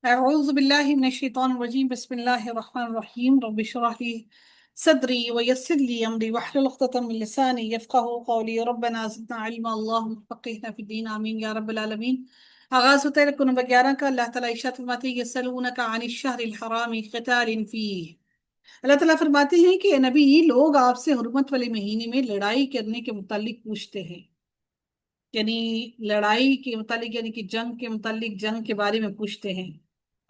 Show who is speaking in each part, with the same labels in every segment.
Speaker 1: أعوذ بالله من الشيطان الرجيم بسم الله الرحمن الرحيم رب اشرح لي صدري ويسر لي أمري واحلل عقدة من لساني يفقهوا قولي ربنا زدنا علما اللهم فقهنا في الدين آمين يا رب العالمين۔ آغاز ہوتا ہے رکن نمبر 11 کا۔ اللہ تعالیٰ ارشاد فرماتے ہیں یسألونک عن الشہر الحرام قتال فیہ۔ اللہ تعالیٰ فرماتے ہیں کہ اے نبی، لوگ آپ سے حرمت والے مہینے میں لڑائی کرنے کے متعلق پوچھتے ہیں، یعنی لڑائی کے متعلق، یعنی کہ جنگ کے متعلق، جنگ کے بارے میں پوچھتے ہیں،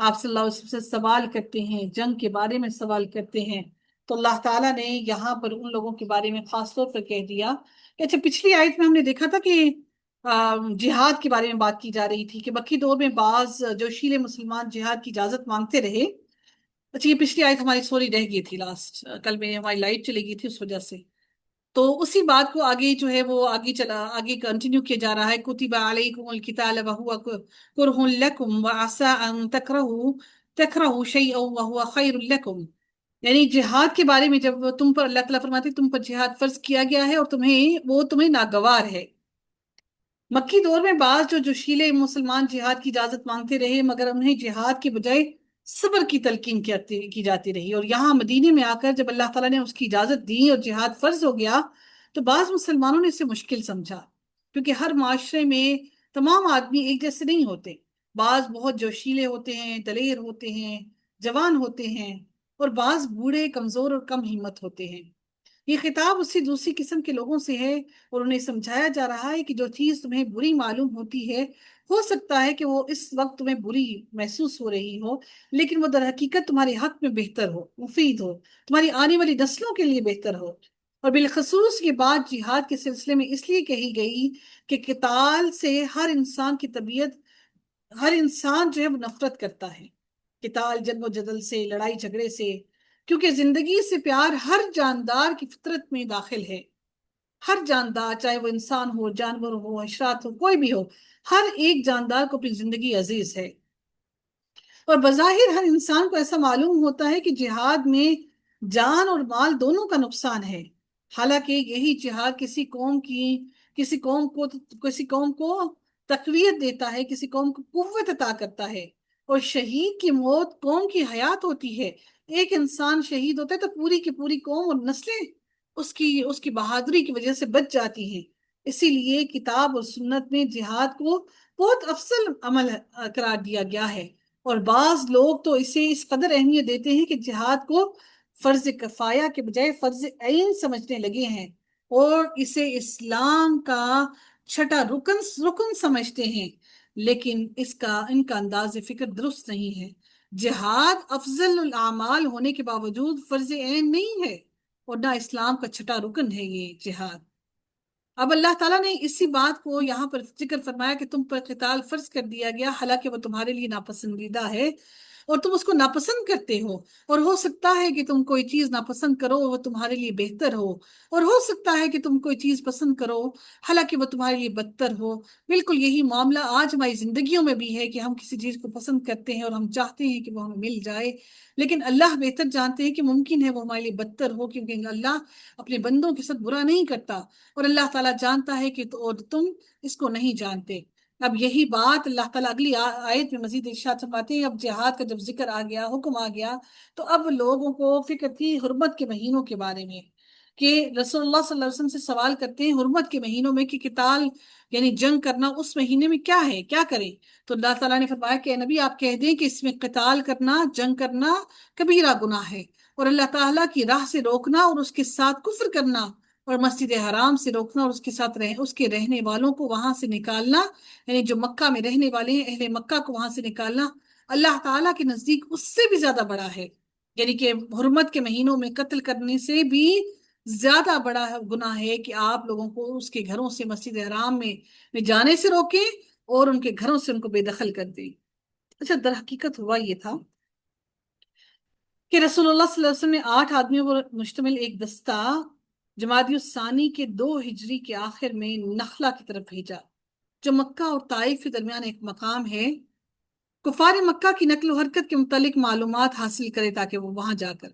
Speaker 1: آپ صلی اللہ علیہ وسلم سے سوال کرتے ہیں، جنگ کے بارے میں سوال کرتے ہیں۔ تو اللہ تعالیٰ نے یہاں پر ان لوگوں کے بارے میں خاص طور پر کہہ دیا کہ اچھا، پچھلی آیت میں ہم نے دیکھا تھا کہ جہاد کے بارے میں بات کی جا رہی تھی کہ مکی دور میں بعض جوشیل مسلمان جہاد کی اجازت مانگتے رہے۔ اچھا، یہ پچھلی آیت ہماری سوری رہ گئی تھی، لاسٹ کل میں ہماری لائٹ چلی گئی تھی اس وجہ سے۔ تو اسی بات کو آگے جو ہے وہ آگے کنٹینیو کیا جا رہا ہے۔ کتب علیکم القتال وہو کرہ لکم وعسى ان تکرہوا شیئا وہو خیر لکم، یعنی جہاد کے بارے میں جب تم پر اللہ تعالیٰ فرماتے تم پر جہاد فرض کیا گیا ہے اور تمہیں ناگوار ہے۔ مکی دور میں بعض جو جوشیلے مسلمان جہاد کی اجازت مانگتے رہے، مگر انہیں جہاد کے بجائے صبر کی تلقین کی جاتی رہی، اور یہاں مدینے میں آ کر جب اللہ تعالیٰ نے اس کی اجازت دی اور جہاد فرض ہو گیا تو بعض مسلمانوں نے اسے مشکل سمجھا، کیونکہ ہر معاشرے میں تمام آدمی ایک جیسے نہیں ہوتے۔ بعض بہت جوشیلے ہوتے ہیں، دلیر ہوتے ہیں، جوان ہوتے ہیں، اور بعض بوڑھے، کمزور اور کم ہمت ہوتے ہیں۔ یہ خطاب اسی دوسری قسم کے لوگوں سے ہے، اور انہیں سمجھایا جا رہا ہے کہ جو چیز تمہیں بری معلوم ہوتی ہے، ہو سکتا ہے کہ وہ اس وقت تمہیں بری محسوس ہو رہی ہو، لیکن وہ در حقیقت تمہارے حق میں بہتر ہو، مفید ہو، تمہاری آنے والی نسلوں کے لیے بہتر ہو۔ اور بالخصوص یہ بات جہاد کے سلسلے میں اس لیے کہی گئی کہ قتال سے ہر انسان جو ہے وہ نفرت کرتا ہے، قتال جنگ و جدل سے، لڑائی جھگڑے سے، کیونکہ زندگی سے پیار ہر جاندار کی فطرت میں داخل ہے۔ ہر جاندار، چاہے وہ انسان ہو، جانور ہو، حشرات ہو، کوئی بھی ہو، ہر ایک جاندار کو اپنی زندگی عزیز ہے۔ اور بظاہر ہر انسان کو ایسا معلوم ہوتا ہے کہ جہاد میں جان اور مال دونوں کا نقصان ہے، حالانکہ یہی جہاد کسی قوم کو تقویت دیتا ہے، کسی قوم کو قوت عطا کرتا ہے، اور شہید کی موت قوم کی حیات ہوتی ہے۔ ایک انسان شہید ہوتا ہے تو پوری کی پوری قوم اور نسلیں اس کی بہادری کی وجہ سے بچ جاتی ہیں۔ اسی لیے کتاب اور سنت میں جہاد کو بہت افضل عمل قرار دیا گیا ہے، اور بعض لوگ تو اسے اس قدر اہمیت دیتے ہیں کہ جہاد کو فرض کفایہ کے بجائے فرض عین سمجھنے لگے ہیں، اور اسے اسلام کا چھٹا رکن سمجھتے ہیں، لیکن ان کا انداز فکر درست نہیں ہے۔ جہاد افضل الاعمال ہونے کے باوجود فرض عین نہیں ہے، اور نہ اسلام کا چھٹا رکن ہے یہ جہاد۔ اب اللہ تعالیٰ نے اسی بات کو یہاں پر ذکر فرمایا کہ تم پر قتال فرض کر دیا گیا، حالانکہ وہ تمہارے لیے ناپسندیدہ ہے اور تم اس کو ناپسند کرتے ہو، اور ہو سکتا ہے کہ تم کوئی چیز ناپسند کرو وہ تمہارے لیے بہتر ہو، اور ہو سکتا ہے کہ تم کوئی چیز پسند کرو حالانکہ وہ تمہارے لیے بدتر ہو۔ بالکل یہی معاملہ آج ہماری زندگیوں میں بھی ہے کہ ہم کسی چیز کو پسند کرتے ہیں اور ہم چاہتے ہیں کہ وہ ہمیں مل جائے، لیکن اللہ بہتر جانتے ہیں کہ ممکن ہے وہ ہمارے لیے بدتر ہو، کیونکہ اللہ اپنے بندوں کے ساتھ برا نہیں کرتا، اور اللہ تعالیٰ جانتا ہے کہ اور تم اس کو نہیں جانتے۔ اب یہی بات اللہ تعالیٰ اگلی آیت میں مزید ارشاد فرماتے ہیں۔ اب جہاد کا جب ذکر آ گیا، حکم آ گیا، تو اب لوگوں کو فکر تھی حرمت کے مہینوں کے بارے میں، کہ رسول اللہ صلی اللہ علیہ وسلم سے سوال کرتے ہیں حرمت کے مہینوں میں کہ قتال یعنی جنگ کرنا اس مہینے میں کیا ہے، کیا کریں؟ تو اللہ تعالیٰ نے فرمایا کہ اے نبی آپ کہہ دیں کہ اس میں قتال کرنا، جنگ کرنا کبیرہ گناہ ہے، اور اللہ تعالیٰ کی راہ سے روکنا اور اس کے ساتھ کفر کرنا، اور مسجد حرام سے روکنا اور اس کے ساتھ اس کے رہنے والوں کو وہاں سے نکالنا، یعنی جو مکہ میں رہنے والے ہیں اہل مکہ کو وہاں سے نکالنا، اللہ تعالیٰ کے نزدیک اس سے بھی زیادہ بڑا ہے۔ یعنی کہ حرمت کے مہینوں میں قتل کرنے سے بھی زیادہ بڑا گناہ ہے کہ آپ لوگوں کو اس کے گھروں سے مسجد حرام میں جانے سے روکیں اور ان کے گھروں سے ان کو بے دخل کر دیں۔ اچھا، در حقیقت ہوا یہ تھا کہ رسول اللہ صلی اللہ علیہ وسلم نے 8 آدمیوں پر مشتمل ایک دستہ جمادی الثانی کے 2 ہجری کے آخر میں نخلا کی طرف بھیجا، جو مکہ اور طائف کے درمیان ایک مقام ہے۔ کفار مکہ کی نقل و حرکت کے متعلق معلومات حاصل کرے تاکہ وہ وہاں جا کر،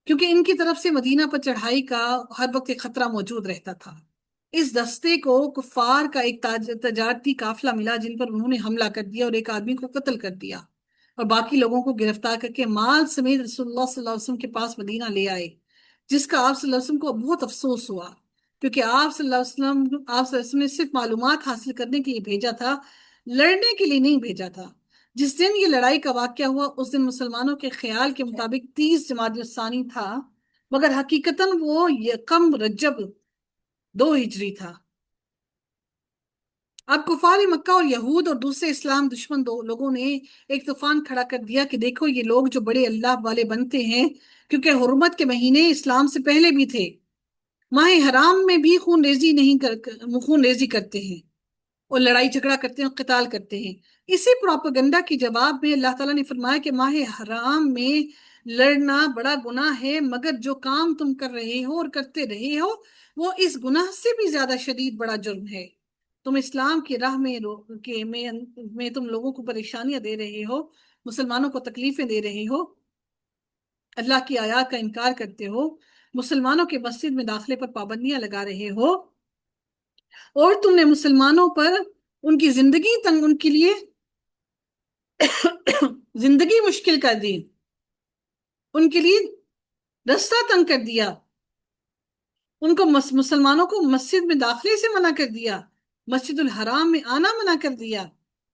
Speaker 1: کیونکہ ان کی طرف سے مدینہ پر چڑھائی کا ہر وقت ایک خطرہ موجود رہتا تھا۔ اس دستے کو کفار کا ایک تجارتی قافلہ ملا جن پر انہوں نے حملہ کر دیا اور ایک آدمی کو قتل کر دیا۔ اور باقی لوگوں کو گرفتار کر کے مال سمیت رسول اللہ صلی اللہ علیہ وسلم کے پاس مدینہ لے آئے، جس کا آپ صلی اللہ علیہ وسلم کو بہت افسوس ہوا، کیونکہ آپ صلی اللہ علیہ وسلم نے صرف معلومات حاصل کرنے کے لیے بھیجا تھا، لڑنے کے لیے نہیں بھیجا تھا۔ جس دن یہ لڑائی کا واقعہ ہوا اس دن مسلمانوں کے خیال کے مطابق 30 جمادی الثانی تھا، مگر حقیقتاً وہ یکم رجب 2 ہجری تھا۔ اب کفار مکہ اور یہود اور دوسرے اسلام دشمن دو لوگوں نے ایک طوفان کھڑا کر دیا کہ دیکھو یہ لوگ جو بڑے اللہ والے بنتے ہیں، کیونکہ حرمت کے مہینے اسلام سے پہلے بھی تھے، ماہ حرام میں بھی خون ریزی کرتے ہیں اور لڑائی جھگڑا کرتے ہیں اور قتال کرتے ہیں۔ اسی پروپیگنڈا کی جواب میں اللہ تعالیٰ نے فرمایا کہ ماہ حرام میں لڑنا بڑا گناہ ہے، مگر جو کام تم کر رہے ہو اور کرتے رہے ہو وہ اس گناہ سے بھی زیادہ شدید بڑا جرم ہے۔ تم اسلام کی راہ میں تم لوگوں کو پریشانیاں دے رہے ہو، مسلمانوں کو تکلیفیں دے رہے ہو، اللہ کی آیات کا انکار کرتے ہو، مسلمانوں کے مسجد میں داخلے پر پابندیاں لگا رہے ہو، اور تم نے مسلمانوں پر ان کی ان کے لیے زندگی مشکل کر دی، ان کے لیے رستہ تنگ کر دیا، ان کو مسلمانوں کو مسجد میں داخلے سے منع کر دیا، مسجد الحرام میں آنا منع کر دیا،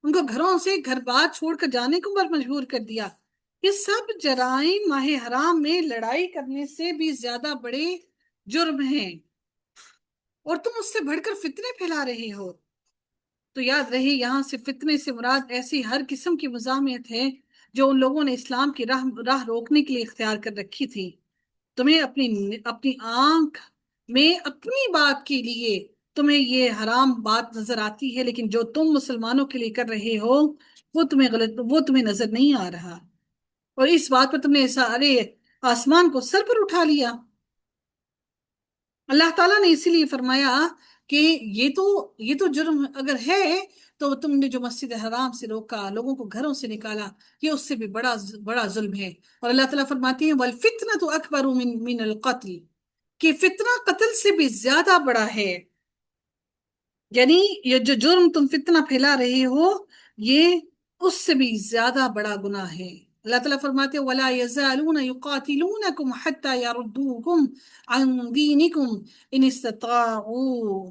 Speaker 1: ان کو گھروں سے گھر بار چھوڑ کر جانے کو مجبور کر دیا۔ یہ سب جرائم ماہ حرام میں لڑائی کرنے سے بھی زیادہ بڑے جرم ہیں، اور تم اس سے بڑھ کر فتنے پھیلا رہے ہو۔ تو یاد رہے یہاں سے فتنے سے مراد ایسی ہر قسم کی مزاحمت ہے جو ان لوگوں نے اسلام کی راہ روکنے کے لیے اختیار کر رکھی تھی۔ تمہیں اپنی آنکھ میں اپنی بات کے لیے تمہیں یہ حرام بات نظر آتی ہے، لیکن جو تم مسلمانوں کے لیے کر رہے ہو وہ تمہیں نظر نہیں آ رہا، اور اس بات پر تم نے سارے آسمان کو سر پر اٹھا لیا۔ اللہ تعالیٰ نے اسی لیے فرمایا کہ یہ تو جرم اگر ہے تو تم نے جو مسجد حرام سے روکا، لوگوں کو گھروں سے نکالا، یہ اس سے بھی بڑا ظلم ہے۔ اور اللہ تعالیٰ فرماتے ہیں وَالْفِتْنَةُ أَكْبَرُ مِنَ الْقَتْلِ، کہ فتنہ قتل سے بھی زیادہ بڑا ہے، یعنی یہ جو جرم تم فتنہ پھیلا رہے ہو یہ اس سے بھی زیادہ بڑا گناہ ہے۔ اللہ تعالیٰ فرماتے ہیں وَلَا يَزَالُونَ يُقَاتِلُونَكُمْ حَتَّى يَرُدُّوكُمْ عَنْ دِينِكُمْ إِنِ اسْتَطَاعُوا۔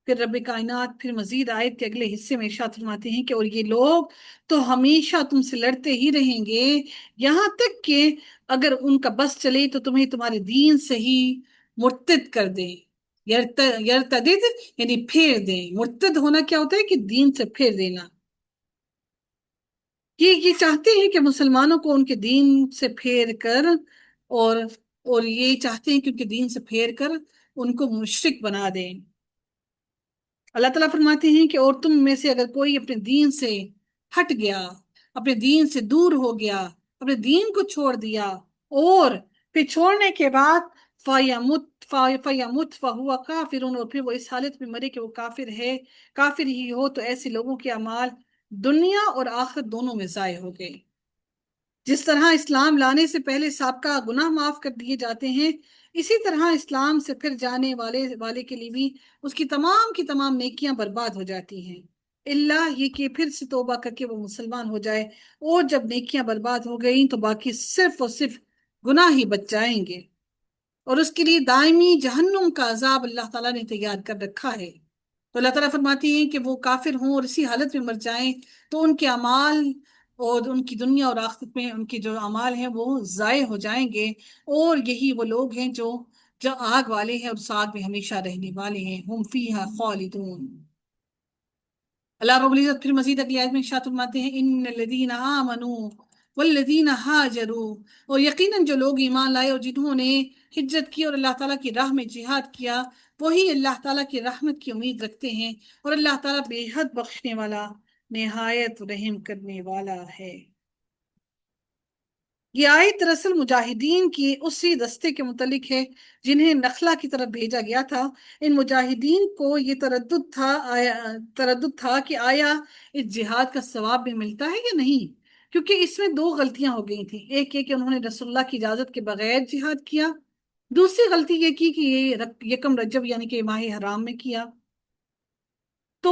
Speaker 1: پھر رب کائنات پھر مزید آیت کے اگلے حصے میں ارشاد فرماتے ہیں کہ اور یہ لوگ تو ہمیشہ تم سے لڑتے ہی رہیں گے، یہاں تک کہ اگر ان کا بس چلے تو تمہیں تمہارے دین سے ہی مرتد کر دیں۔ یرتدد یعنی پھیر دیں، مرتد ہونا کیا ہوتا ہے کہ دین سے پھیر دینا، یہ چاہتے ہیں کہ مسلمانوں کو ان کے دین سے پھیر کر اور یہ چاہتے ہیں کہ ان کے دین سے پھیر کر ان کو مشرک بنا دیں۔ اللہ تعالیٰ فرماتے ہیں کہ اور تم میں سے اگر کوئی اپنے دین سے ہٹ گیا، اپنے دین سے دور ہو گیا، اپنے دین کو چھوڑ دیا، اور پھر چھوڑنے کے بعد فَيَمُتْ فَهُوَ كَافِرٌ، اور پھر وہ اس حالت میں مرے کہ وہ کافر ہی ہو، تو ایسے لوگوں کے اعمال دنیا اور آخرت دونوں میں ضائع ہو گئے۔ جس طرح اسلام لانے سے پہلے سابقہ گناہ معاف کر دیے جاتے ہیں، اسی طرح اسلام سے پھر جانے والے کے لیے بھی اس کی تمام نیکیاں برباد ہو جاتی ہیں، اللہ یہ کہ پھر سے توبہ کر کے وہ مسلمان ہو جائے، اور جب نیکیاں برباد ہو گئیں تو باقی صرف اور صرف گناہ ہی بچ جائیں گے، اور اس کے لیے دائمی جہنم کا عذاب اللہ تعالیٰ نے تیار کر رکھا ہے۔ تو اللہ تعالیٰ فرماتی ہیں کہ وہ کافر ہوں اور اسی حالت میں مر جائیں تو ان کے اعمال اور ان کی دنیا اور آخرت میں ان کے جو اعمال ہیں وہ ضائع ہو جائیں گے، اور یہی وہ لوگ ہیں جو آگ والے ہیں اور اس آگ میں ہمیشہ رہنے والے ہیں، ہم فیہا خالدون۔ اللہ رب العزت پھر مزید اگلی آیت میں ارشاد فرماتے ہیں ان الذین آمنوا والذین ہاجروا، اور یقیناً جو لوگ ایمان لائے اور جنہوں نے ہجرت کی اور اللہ تعالیٰ کی راہ میں جہاد کیا، وہی اللہ تعالیٰ کی رحمت کی امید رکھتے ہیں، اور اللہ تعالیٰ بے حد بخشنے والا نہایت رحم کرنے والا ہے۔ یہ آیت دراصل مجاہدین کی اسی دستے کے متعلق ہے جنہیں نخلا کی طرف بھیجا گیا تھا۔ ان مجاہدین کو یہ تردد تھا کہ آیا اس جہاد کا ثواب بھی ملتا ہے یا نہیں، کیونکہ اس میں 2 غلطیاں ہو گئی تھیں۔ ایک یہ کہ انہوں نے رسول اللہ کی اجازت کے بغیر جہاد کیا، دوسری غلطی یہ کی کہ یہ یکم رجب یعنی کہ ماہ حرام میں کیا۔ تو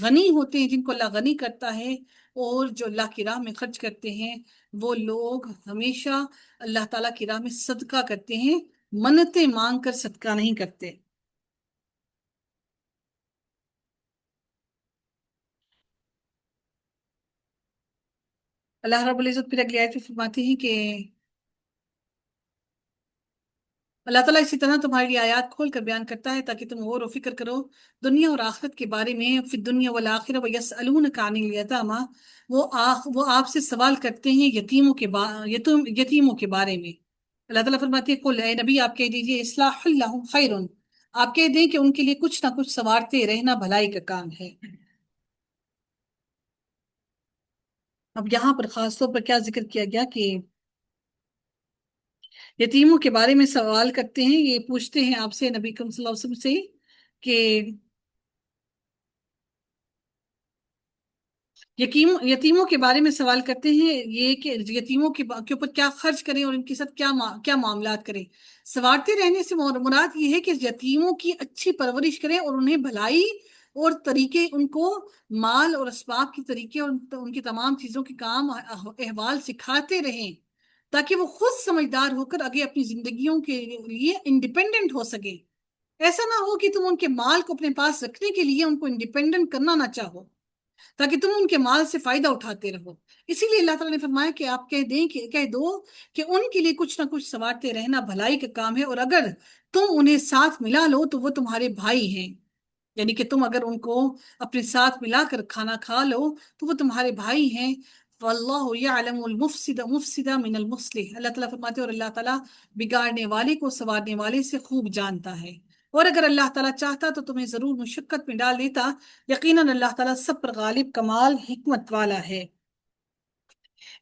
Speaker 1: غنی ہوتے ہیں، جن کو اللہ غنی کرتا ہے، اور جو اللہ کی راہ میں خرچ کرتے ہیں، وہ لوگ ہمیشہ اللہ تعالیٰ کی راہ میں صدقہ کرتے ہیں، منتیں مانگ کر صدقہ نہیں کرتے۔ اللہ رب العزت پھر اگلی آیت میں فرماتے ہیں کہ اللہ تعالیٰ اسی طرح تمہاری آیات کھول کر بیان کرتا ہے تاکہ تم غور و فکر کرو دنیا اور آخرت کے بارے میں۔ فی الدنیا والآخرہ ویسألونک عن الیتامی، وہ آپ سے سوال کرتے ہیں یتیموں کے بارے میں۔ اللہ تعالیٰ فرماتے ہیں قل، اے نبی آپ کہہ دیجئے اصلاح لہم خیر، آپ کہہ دیں کہ ان کے لیے کچھ نہ کچھ سنوارتے رہنا بھلائی کا کام ہے۔ اب یہاں پر خاص طور پر کیا ذکر کیا گیا کہ یتیموں کے بارے میں سوال کرتے ہیں، یہ پوچھتے ہیں آپ سے، نبی کریم صلی اللہ علیہ وسلم سے، کہ یتیموں کے بارے میں سوال کرتے ہیں، یہ کہ یتیموں کے اوپر کیا خرچ کریں اور ان کے ساتھ کیا معاملات کریں۔ سنوارتے رہنے سے مراد یہ ہے کہ یتیموں کی اچھی پرورش کریں اور انہیں بھلائی اور طریقے، ان کو مال اور اسباب کے طریقے اور ان کی تمام چیزوں کے کام احوال سکھاتے رہیں، تاکہ وہ خود سمجھدار ہو کر آگے اپنی زندگیوں کے لیے انڈیپینڈنٹ ہو سکے۔ ایسا نہ ہو کہ تم ان کے مال کو اپنے پاس رکھنے کے لیے ان کو انڈیپینڈنٹ کرنا نہ چاہو، تاکہ تم ان کے مال سے فائدہ اٹھاتے رہو۔ اسی لیے اللہ تعالیٰ نے فرمایا کہ آپ کہہ دو کہ ان کے لیے کچھ نہ کچھ سنوارتے رہنا بھلائی کا کام ہے، اور اگر تم انہیں ساتھ ملا لو تو وہ تمہارے بھائی ہیں، یعنی کہ تم اگر ان کو اپنے ساتھ ملا کر کھانا کھا لو تو وہ تمہارے بھائی ہیں۔ واللہ یعلم المفسد من المصلح، اللہ تعالیٰ فرماتے ہیں اور اللہ تعالیٰ بگاڑنے والے کو سنوارنے والے سے خوب جانتا ہے، اور اگر اللہ تعالیٰ چاہتا تو تمہیں ضرور مشقت میں ڈال دیتا، یقیناً اللہ تعالیٰ سب پر غالب کمال حکمت والا ہے۔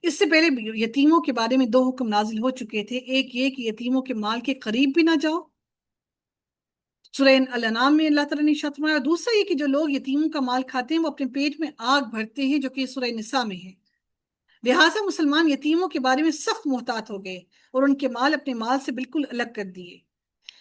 Speaker 1: اس سے پہلے یتیموں کے بارے میں دو حکم نازل ہو چکے تھے، ایک یہ کہ یتیموں کے مال کے قریب بھی نہ جاؤ، سورہ الانعام میں اللہ تعالیٰ نے ارشاد فرمایا، اور دوسرا یہ کہ جو لوگ یتیموں کا مال کھاتے ہیں وہ اپنے پیٹ میں آگ بھرتے ہیں، جو کہ سورہ نساء میں ہے۔ لہٰذا مسلمان یتیموں کے بارے میں سخت محتاط ہو گئے اور ان کے مال اپنے مال سے بالکل الگ کر دیے،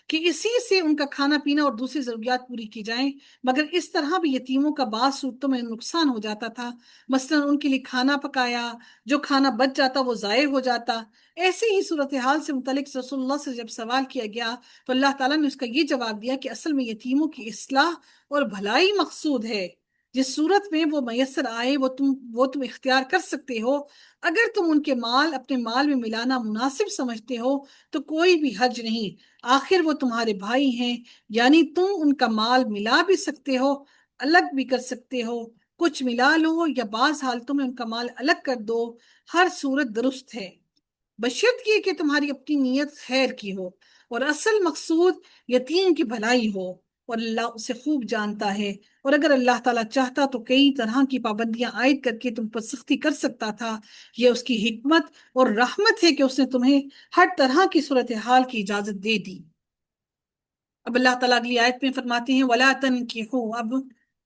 Speaker 1: کہ اسی سے ان کا کھانا پینا اور دوسری ضروریات پوری کی جائیں، مگر اس طرح بھی یتیموں کا بعض صورتوں میں نقصان ہو جاتا تھا، مثلا ان کے لیے کھانا پکایا، جو کھانا بچ جاتا وہ ضائع ہو جاتا۔ ایسے ہی صورتحال سے متعلق رسول اللہ سے جب سوال کیا گیا تو اللہ تعالیٰ نے اس کا یہ جواب دیا کہ اصل میں یتیموں کی اصلاح اور بھلائی مقصود ہے، جس صورت میں وہ میسر آئے وہ تم اختیار کر سکتے ہو۔ اگر تم ان کے مال اپنے مال میں ملانا مناسب سمجھتے ہو تو کوئی بھی حرج نہیں، آخر وہ تمہارے بھائی ہیں، یعنی تم ان کا مال ملا بھی سکتے ہو، الگ بھی کر سکتے ہو، کچھ ملا لو یا بعض حالتوں میں ان کا مال الگ کر دو، ہر صورت درست ہے، بشرط یہ کہ تمہاری اپنی نیت خیر کی ہو اور اصل مقصود یتیم کی بھلائی ہو، اور اللہ اسے خوب جانتا ہے۔ اور اگر اللہ تعالیٰ چاہتا تو کئی طرح کی پابندیاں عائد کر کے تم پر سختی کر سکتا تھا، یہ اس کی حکمت اور رحمت ہے کہ اس نے تمہیں ہر طرح کی صورتحال کی اجازت دے دی۔ اب اللہ تعالیٰ اگلی آیت میں فرماتے ہیں وَلَا تَنْكِحُوا،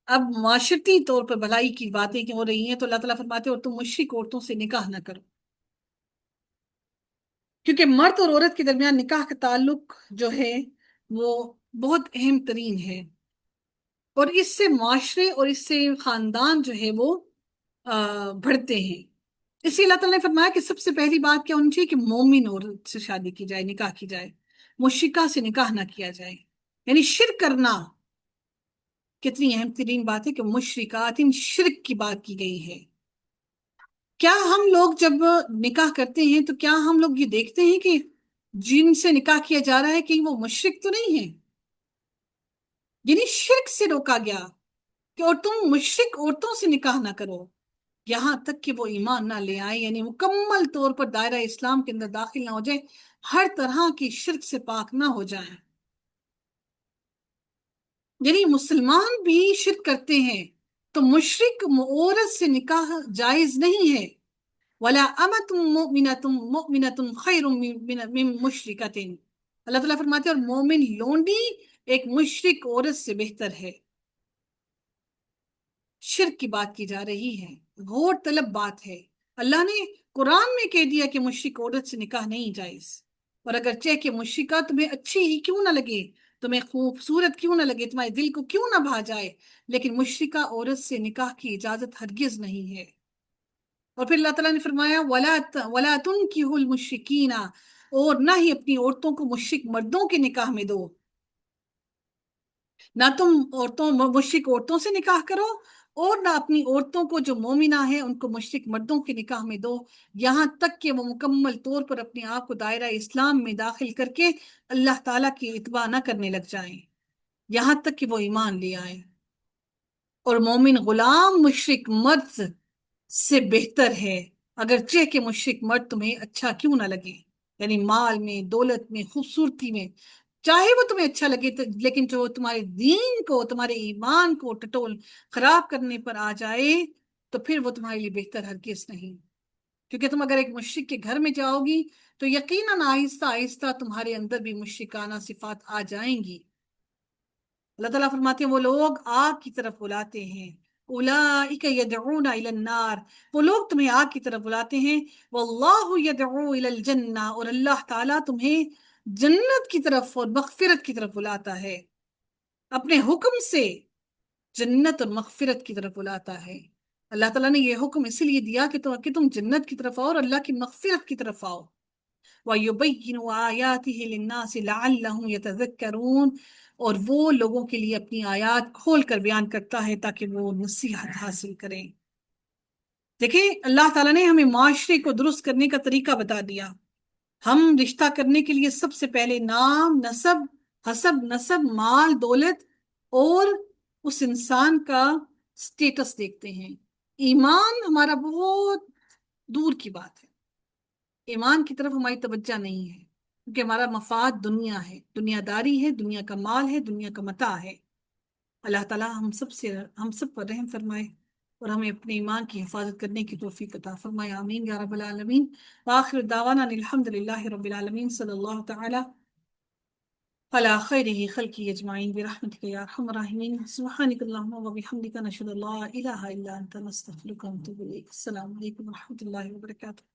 Speaker 1: اب معاشرتی طور پر بھلائی کی باتیں ہو رہی ہیں، تو اللہ تعالیٰ فرماتے ہیں اور تم مشرک عورتوں سے نکاح نہ کرو، کیونکہ مرد اور عورت کے درمیان نکاح کا تعلق جو ہے وہ بہت اہم ترین ہے، اور اس سے معاشرے اور اس سے خاندان جو ہے وہ بڑھتے ہیں۔ اسی اللہ تعالیٰ نے فرمایا کہ سب سے پہلی بات کیا ہونی چاہیے کہ مومن عورت سے شادی کی جائے، نکاح کی جائے، مشرکہ سے نکاح نہ کیا جائے، یعنی شرک کرنا کتنی اہم ترین بات ہے کہ مشرکات، ان شرک کی بات کی گئی ہے۔ کیا ہم لوگ جب نکاح کرتے ہیں تو کیا ہم لوگ یہ دیکھتے ہیں کہ جن سے نکاح کیا جا رہا ہے کہ وہ مشرک تو نہیں ہے؟ یعنی شرک سے روکا گیا کہ اور تم مشرک عورتوں سے نکاح نہ کرو یہاں تک کہ وہ ایمان نہ لے آئے، یعنی مکمل طور پر دائرہ اسلام کے اندر داخل نہ ہو جائے، ہر طرح کی شرک سے پاک نہ ہو جائیں۔ یعنی مسلمان بھی شرک کرتے ہیں تو مشرک عورت سے نکاح جائز نہیں ہے۔ وَلَا أَمَةٌ مُؤْمِنَةٌ خَيْرٌ مِّن مُشْرِكَةٍ، اللہ تعالیٰ فرماتے ہیں اور مومن لونڈی ایک مشرک عورت سے بہتر ہے۔ شرک کی بات کی جا رہی ہے، غور طلب بات ہے۔ اللہ نے قرآن میں کہہ دیا کہ مشرک عورت سے نکاح نہیں جائز، اور اگر چاہے کہ مشرکہ تمہیں اچھی ہی کیوں نہ لگے تمہیں خوبصورت کیوں نہ لگے، تمہارے دل کو کیوں نہ بھا جائے، لیکن مشرکہ عورت سے نکاح کی اجازت ہرگز نہیں ہے۔ اور پھر اللہ تعالیٰ نے فرمایا وَلَا تُنْكِحُوا الْمُشْرِكِينَ، اور نہ ہی اپنی عورتوں کو مشرک مردوں کے نکاح میں دو، نہ تم مشرک عورتوں سے نکاح کرو، اور نہ اپنی عورتوں کو جو مومنہ ہیں ان کو مشرک مردوں کے نکاح میں دو، یہاں تک کہ وہ مکمل طور پر اپنے آپ کو دائرہ اسلام میں داخل کر کے اللہ تعالیٰ کی اتباع نہ کرنے لگ جائیں، یہاں تک کہ وہ ایمان لے آئیں۔ اور مومن غلام مشرک مرد سے بہتر ہے، اگرچہ کہ مشرک مرد تمہیں اچھا کیوں نہ لگے، یعنی مال میں، دولت میں، خوبصورتی میں، چاہے وہ تمہیں اچھا لگے لیکن جو تمہارے دین کو، تمہارے ایمان کو ٹٹول خراب کرنے پر آ جائے تو پھر وہ تمہارے لیے بہتر ہرگز نہیں، کیونکہ تم اگر ایک مشرک کے گھر میں جاؤ گی تو یقیناً آہستہ آہستہ تمہارے اندر بھی مشرکانہ صفات آ جائیں گی۔ اللہ تعالیٰ فرماتے ہیں وہ لوگ آگ کی طرف بلاتے ہیں، اولئک یدعون الی النار، وہ لوگ تمہیں آگ کی طرف بلاتے ہیں، واللہ یدعو الی الجنہ، اور اللہ تعالیٰ تمہیں جنت کی طرف اور مغفرت کی طرف بلاتا ہے، اپنے حکم سے جنت اور مغفرت کی طرف بلاتا ہے۔ اللہ تعالیٰ نے یہ حکم اسی لیے دیا کہ تم جنت کی طرف آؤ اور اللہ کی مغفرت کی طرف آؤ۔ وَيُبَيِّنُ آيَاتِهِ لِلنَّاسِ لَعَلَّهُمْ يَتَذَكَّرُونَ، اور وہ لوگوں کے لیے اپنی آیات کھول کر بیان کرتا ہے تاکہ وہ نصیحت حاصل کریں۔ دیکھیں اللہ تعالیٰ نے ہمیں معاشرے کو درست کرنے کا طریقہ بتا دیا۔ ہم رشتہ کرنے کے لیے سب سے پہلے نام، نسب، حسب نسب، مال، دولت اور اس انسان کا سٹیٹس دیکھتے ہیں۔ ایمان ہمارا بہت دور کی بات ہے، ایمان کی طرف ہماری توجہ نہیں ہے، کیونکہ ہمارا مفاد دنیا ہے، دنیا داری ہے، دنیا کا مال ہے، دنیا کا متاع ہے۔ اللہ تعالیٰ ہم سب پر رحم فرمائے اور ہمیں اپنے ایمان کی حفاظت کرنے کی توفیق عطا فرمائے، آمین یا رب العالمین۔ وآخر دعوانا الحمد للہ رب العالمین، صلی اللہ تعالی علی خیر خلقہ اجمعین برحمتک یا ارحم الراحمین، سبحانک اللہم وبحمدک، نشہد ان لا الہ الا انت، نستغفرک ونتوب الیک۔ السلام علیکم ورحمۃ اللہ وبرکاتہ۔